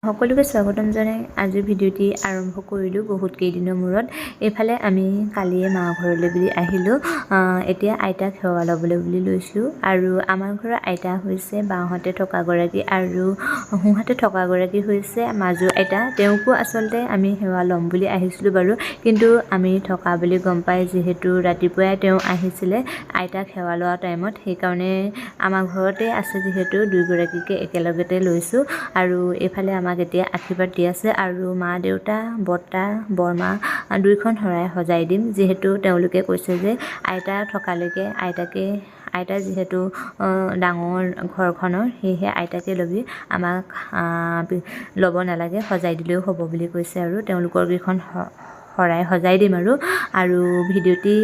সকলোকে স্বাগতম জনাই আজিৰ ভিডিঅ'টি আৰম্ভ কৰিলোঁ বহুত কেইদিনৰ মূৰত। এইফালে আমি কালিয়ে মা ঘৰলৈ বুলি আহিলোঁ। এতিয়া আইতাক সেৱা ল'বলৈ বুলি লৈছোঁ। আৰু আমাৰ ঘৰৰ আইতা হৈছে বাওঁহাতে থকাগৰাকী আৰু সোঁহাতে থকাগৰাকী হৈছে মাজু আইতা। তেওঁকো আচলতে আমি সেৱা ল'ম বুলি আহিছিলোঁ বাৰু, কিন্তু আমি থকা বুলি গম পাই যিহেতু ৰাতিপুৱাই তেওঁ আহিছিলে আইতাক সেৱা লোৱা টাইমত, সেইকাৰণে আমাৰ ঘৰতে আছে যিহেতু দুয়োগৰাকীকে একেলগতে লৈছোঁ। আৰু এইফালে আমাক এতিয়া আশীৰ্বাদ দি আছে আৰু মা দেউতা বৰ্তা বৰমা দুইখন শৰাই সজাই দিম, যিহেতু তেওঁলোকে কৈছে যে আইতা থকালৈকে আইতা যিহেতু ডাঙৰ ঘৰখনৰ, সেয়েহে আইতাকে ল'বি, আমাক ল'ব নালাগে, সজাই দিলেও হ'ব বুলি কৈছে। আৰু তেওঁলোকৰ কেইখন শৰাই সজাই দিম আৰু ভিডিঅ'টি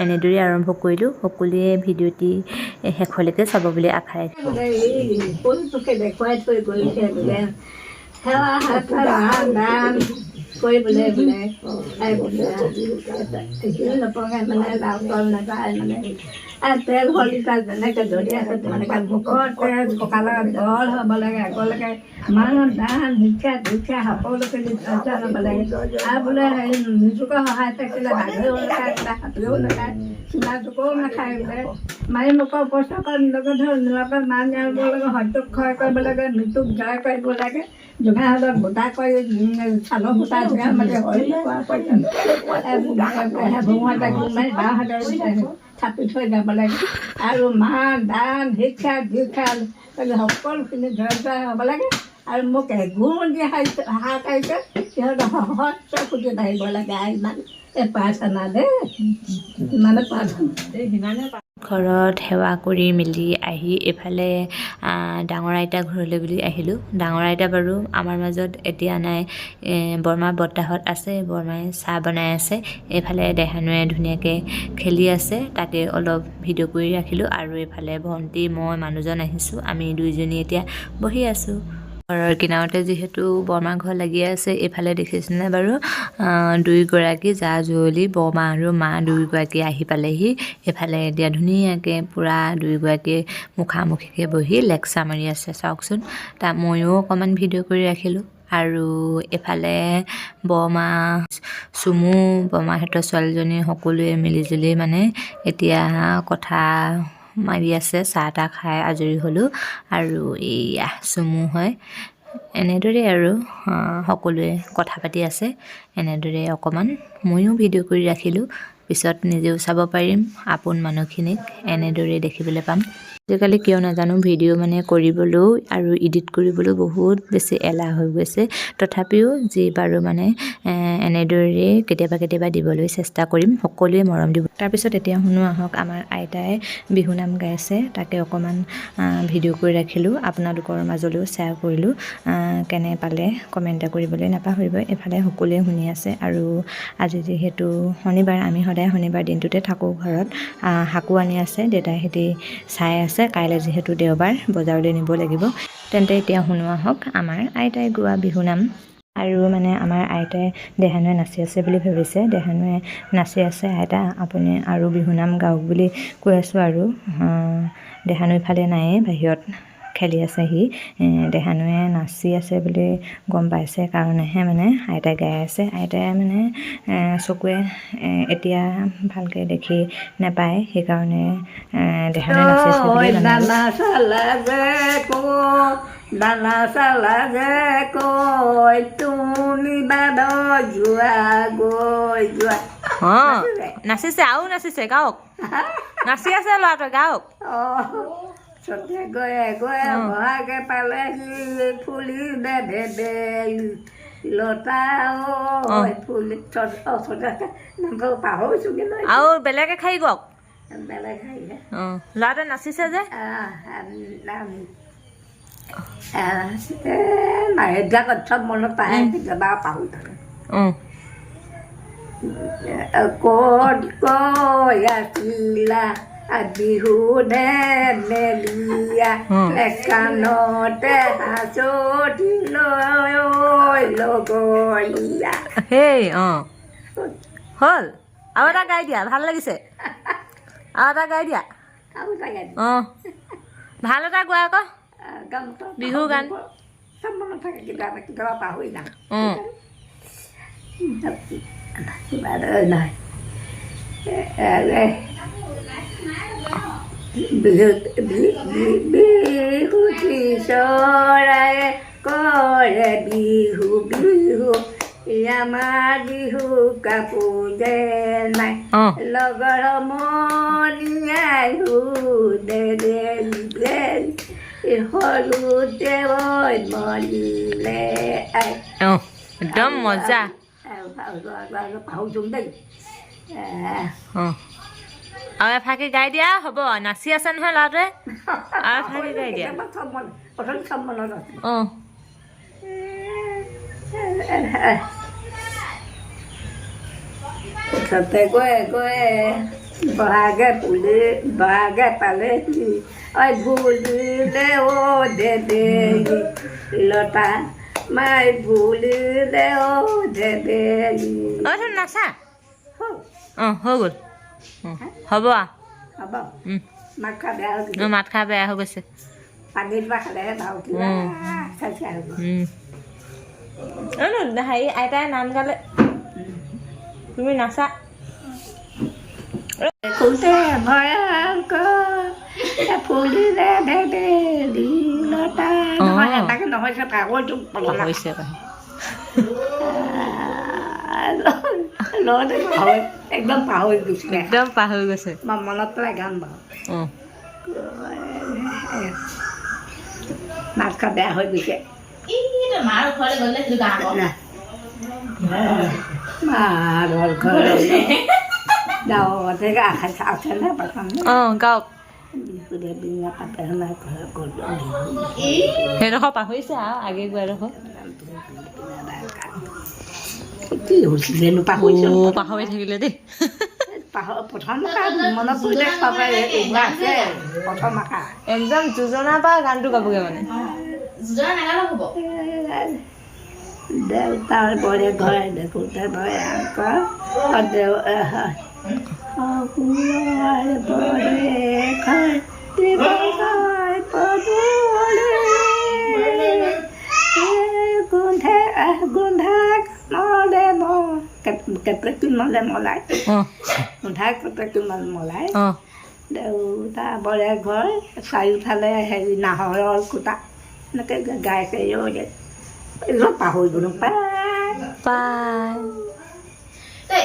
এনেদৰে আৰম্ভ কৰিলোঁ। সকলোৱে ভিডিঅ'টি শেষলৈকে চাব বুলি আশা ৰাখিলোঁ। তেল হলিকা যেনেকে ধৰি আছে তেনেকে মুখত তেল কঁকালত বল হ'ব লাগে, আগলৈকে মানুহ দান ভিক্ষা ভিক্ষা সকলোকে ল'ব লাগে। আৰু বোলে হেৰি নিজকে সহায় থাকিলে বাঘেও নাখায়, বোলে হাতীও নাখায়, চীনা জোকও নাখায়, বোলে মাৰি মুখৰ উপস্থাপন লগত নিৰাপদ মান আনিব লাগে, সত্যক ক্ষয় কৰিব লাগে, মৃত্যুক জয় কৰিব লাগে, জোঙাহঁতক গোটা কৰি চালৰ গোটা ধুৱা মানে হৈ পোৱা পৰ্যন্ত ভূমতে মাৰি বাওঁহাতৰ থাপি থৈ যাব লাগে। আৰু মান দান শিক্ষা দীক্ষা সকলোখিনি জড়িত হ'ব লাগে। আৰু মোক এগুণ দি হাকাৰিছে সিহঁতৰ সহস্ৰ ফুটি বাঢ়িব লাগে। ইমান প্ৰাৰ্থনা দেই, ইমানে প্ৰাৰ্থনা। ঘৰত সেৱা কৰি মেলি আহি এইফালে ডাঙৰ আইতা ঘৰলৈ বুলি আহিলোঁ। ডাঙৰ আইতা বাৰু আমাৰ মাজত এতিয়া নাই, বৰমা বৰ্তাহঁত আছে, বৰমাই চাহ বনাই আছে, এইফালে দেহানুৱে ধুনীয়াকৈ খেলি আছে, তাকে অলপ ভিডিঅ' কৰি ৰাখিলোঁ। আৰু এইফালে ভণ্টি মই মানুহজন আহিছোঁ, আমি দুইজনী এতিয়া বহি আছোঁ। ঘৰৰ কিনাৰতে যিহেতু বৰমা ঘৰ লাগি আছে। এইফালে দেখিছেনে বাৰু দুয়োগৰাকী জা জুৱলি বৰমা আৰু মা দুয়োগৰাকী আহি পালেহি। এইফালে এতিয়া ধুনীয়াকৈ পূৰা দুয়োগৰাকীয়ে মুখামুখিকৈ বহি লেকচাৰ মাৰি আছে, চাওকচোন। ময়ো অকণমান ভিডিঅ' কৰি ৰাখিলোঁ। আৰু এইফালে বৰমা চুমু বৰমাহঁতৰ ছোৱালীজনী সকলোৱে মিলিজুলি মানে এতিয়া কথা মাৰি আছে। চাহ তাহ খাই আজৰি হ'লোঁ আৰু এইয়া চুমু হয়। এনেদৰে আৰু সকলোৱে কথা পাতি আছে। এনেদৰে অকণমান ময়ো ভিডিঅ' কৰি ৰাখিলোঁ, পিছত নিজেও চাব পাৰিম, আপোন মানুহখিনিক এনেদৰে দেখিবলৈ পাম। আজিকালি কিয় নাজানো ভিডিঅ' মানে কৰিবলৈও আৰু এডিট কৰিবলৈও বহুত বেছি এলাহ হৈ গৈছে। তথাপিও যি পাৰোঁ মানে এনেদৰে কেতিয়াবা দিবলৈ চেষ্টা কৰিম, সকলোৱে মৰম দিব। তাৰপিছত এতিয়া শুনো আহক, আমাৰ আইতাই বিহুনাম গাইছে, তাকে অকণমান ভিডিঅ' কৰি ৰাখিলোঁ, আপোনালোকৰ মাজলৈও শ্বেয়াৰ কৰিলোঁ। কেনে পালে কমেণ্ট কৰিবলৈ নাপাহৰিব। এইফালে সকলোৱে শুনি আছে। আৰু আজি যিহেতু শনিবাৰ, আমি সদায় শনিবাৰ দিনটোতে থাকোঁ ঘৰত। শাকো আনি আছে, দেউতাইহঁতি চাই আছে, কাইলৈ যিহেতু দেওবাৰ বজাৰলৈ নিব লাগিব। তেন্তে এতিয়া শুনো আহক আমাৰ আইতাই গোৱা বিহুনাম। আৰু মানে আমাৰ আইতাই দেহানুৱে নাচি আছে বুলি ভাবিছে, দেহানুৱে নাচি আছে, আইতা আপুনি আৰু বিহুনাম গাওক বুলি কৈ আছোঁ। আৰু দেহানু ইফালে নায়ে, বাহিৰত খেলি আছে সি। দেহানুৱে নাচি আছে বুলি গম পাইছে কাৰণেহে মানে আইতাই গাই আছে। আইতাই মানে চকুৱে এতিয়া ভালকৈ দেখি নাপায়, সেইকাৰণে দেহানুৱে নাচি আছে বুলি দানা চালা যে কৈ তুমি বাদ যোৱা গৈ যোৱা। নাচিছে আৰু নাচিছে, গাওক, নাচি আছে ল'ৰাটোৱে, গাওক। চতে গয়ে গয়ে বহাগে পালেহি ফুলি দে লতা ফুলি পাহৰিছোঁ কিন্তু আৰু বেলেগে খাই গওক। বেলেগ খাই ল'ৰাটোৱে নাচিছে যে এইবিলাকত চব মনত পায়, কেতিয়াবা পাহৰি থাকে। ক'ত কৈ আছিলা বিহু মেলিয়া কাণতে হাঁচতি লৈ লগৰীয়া। সেই হ'ল, আৰু এটা গাই দিয়া, ভাল লাগিছে, আৰু এটা গাই দিয়া। ভাল এটা গোৱা আকৌ বিহু গান। চব মনত থাকে কেতিয়াবা কেতিয়াবা পাহৰি যাওঁ কিবা এটা নহয় বিহুতি চৰাই কৰে বিহু বিহু আমাৰ বিহু কাপোৰ যে নাই লগৰ মনিয়াই দে সৰুতে মনিলে একদম মজা পাহৰিছোঁ দেই আৰু এফাকি গাই দিয়া হ'ব নাচি আছে নহয় ল'ৰাটোৱে আৰু এফাকি গাই দিয়া প্ৰথম চব মনত আছে সতে গৈ বহাগে পালে ঐ ভুলিলে অ দে লতা মাই ভুলিলে অ দে নাচা হৈ গ'ল হ'ব হ'ব মাত খা বেয়া হৈ গৈছে মাত খা বেয়া হৈ গৈছে পানী কিবা খালেহে ভাল চাইছে হেৰি আইতাই নাম গালে তুমি নাচা ফুলতে ভয়ংকৰ ফুলিলে ভেবেলি লতা নহয় এটাকে নহয় কাগজটো হৈছে একদম পাহৰি গৈছে একদম পাহৰি গৈছে মই মনত পেলাই গাম বাৰু মাত খা বেয়া হৈ গৈছে মাৰ ঘৰলৈ গাঁৱতে আছে নে গাওক সেইডোখৰ পাহৰিছে আৰু আগে গোৱাডোখৰ কি হৈছিলেনো পাহৰিছোঁ পাহৰি থাকিলে দেই প্ৰথম মনত পৰিলে আছে প্ৰথম আশা একদম যোজনাৰ পৰা গানটো গাবগৈ মানে দেউতাৰ বৰে ঘৰে দেখোঁতে ভয়ংকৰ দেউতা বৰে ঘৰ চাৰিওফালে হেৰি নাহৰৰ কুটা এনেকৈ গাইছে এইবিলাক পাহৰি গ'লো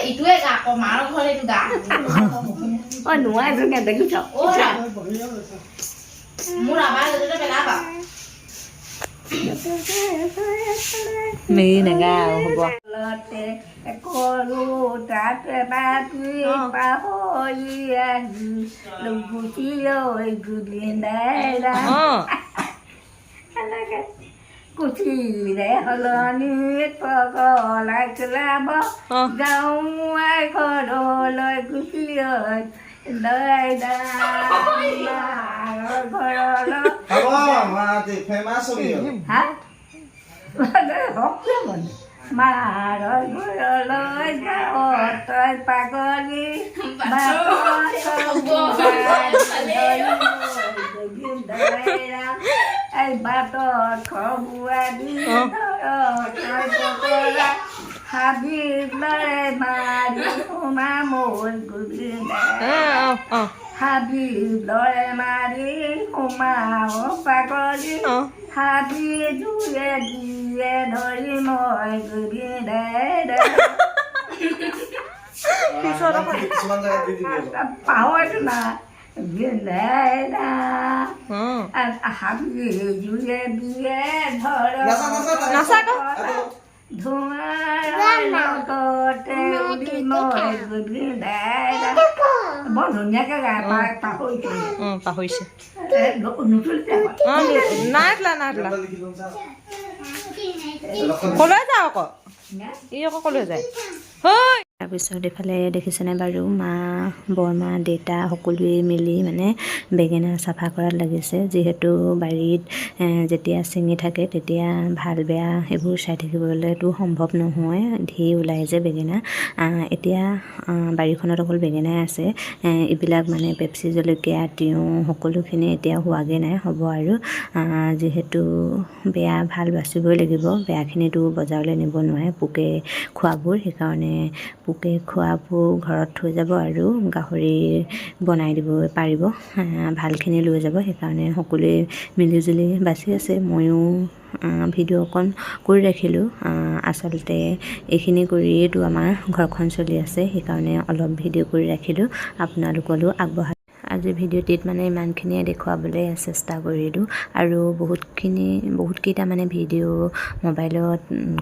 ইটোৱে গা আকৌ মাৰ ঘৰ এইটো গা নোৱাৰিছো দেখিছ মোৰ আবাৰ য'তে পেলাবা মেৰি নেগা হ'ব কৰো তাতে বাতি পাহৰি আহি গুচি লৈ গুলি নাইৰা এনেকে কুচিৰে সলনিত পগলাই চলাব যাওঁ আই ঘৰলৈ গুচি লৈ মাৰৰ ঘৰলৈ যাওঁ তই পাগলী এই বাটত খবুৱা দি হাবি লৰে মাৰি সোমা মোৰ গুলি হাবি লৰে মাৰি সোমাও পাগলী হাবি জুয়ে দিয়ে ধৰি মই গুলি পাহৰিছো না হাবি জুয়ে দিয়ে ধৰ বৰ ধুনীয়াকে গাই পাহৰিছে কলৈ যাওঁ আকৌ ই আকৌ কলৈ যায় তাৰপিছত এইফালে দেখিছেনে বাৰু মা বৰমা দেউতা সকলোৱে মিলি মানে বেঙেনা চাফা কৰাত লাগিছে। যিহেতু বাৰীত যেতিয়া ছিঙি থাকে তেতিয়া ভাল বেয়া সেইবোৰ চাই থাকিবলৈতো সম্ভৱ নহয়, ঢেৰ ওলাই যে বেঙেনা। এতিয়া বাৰীখনত অকল বেঙেনাই আছে, এইবিলাক মানে পেপচি জলকীয়া তিয়ঁহ সকলোখিনি এতিয়া হোৱাগৈ নাই, হ'ব আৰু। যিহেতু বেয়া ভাল বাচিবই লাগিব, বেয়াখিনিতো বজাৰলৈ নিব নোৱাৰে পোকে খোৱাবোৰ, সেইকাৰণে পোকে খোৱাবোৰ ঘৰত থৈ যাব আৰু গাহৰি বনাই দিব পাৰিব, ভালখিনি লৈ যাব। সেইকাৰণে সকলোৱে মিলিজুলি বাচি আছে। ময়ো ভিডিঅ' অকণ কৰি ৰাখিলোঁ। আচলতে এইখিনি কৰিয়েইতো আমাৰ ঘৰখন চলি আছে, সেইকাৰণে অলপ ভিডিঅ' কৰি ৰাখিলোঁ, আপোনালোকলৈও আগবঢ়াই। আজি ভিডিঅ'টিত মানে ইমানখিনিয়ে দেখুৱাবলৈ চেষ্টা কৰিলোঁ, আৰু বহুতকেইটা মানে ভিডিঅ' মোবাইলত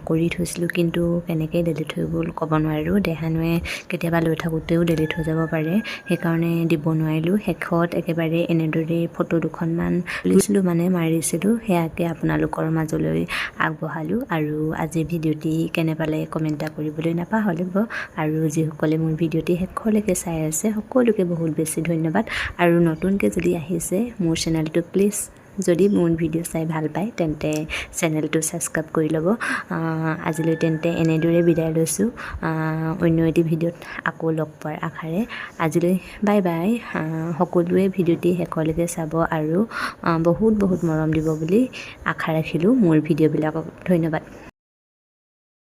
কৰি থৈছিলোঁ, কিন্তু কেনেকৈ ডিলিট হৈ গ'ল ক'ব নোৱাৰোঁ। দেহানুৱে কেতিয়াবা লৈ থাকোঁতেও ডিলিট হৈ যাব পাৰে, সেইকাৰণে দিব নোৱাৰিলোঁ। শেষত একেবাৰে এনেদৰে ফটো দুখনমান তুলিছিলোঁ, মানে মাৰিছিলোঁ, সেয়াকে আপোনালোকৰ মাজলৈ আগবঢ়ালোঁ। আৰু আজি ভিডিঅ'টি কেনে পালে কমেণ্ট এটা কৰিবলৈ নাপাহৰিব। আৰু যিসকলে মোৰ ভিডিঅ'টি শেষলৈকে চাই আছে সকলোকে বহুত বেছি ধন্যবাদ। আৰু নতুনকৈ যদি আহিছে মোৰ চেনেলটো, প্লিজ যদি মোৰ ভিডিঅ' চাই ভাল পায় তেন্তে চেনেলটো ছাবস্ক্ৰাইব কৰি ল'ব। আজিলৈ তেন্তে এনেদৰে বিদায় লৈছোঁ, অন্য এটি ভিডিঅ'ত আকৌ লগ পোৱাৰ আশাৰে। আজিলৈ বাই বাই। সকলোৱে ভিডিঅ'টি শেষলৈকে চাব আৰু বহুত বহুত মৰম দিব বুলি আশা ৰাখিলোঁ মোৰ ভিডিঅ'বিলাকক। ধন্যবাদ।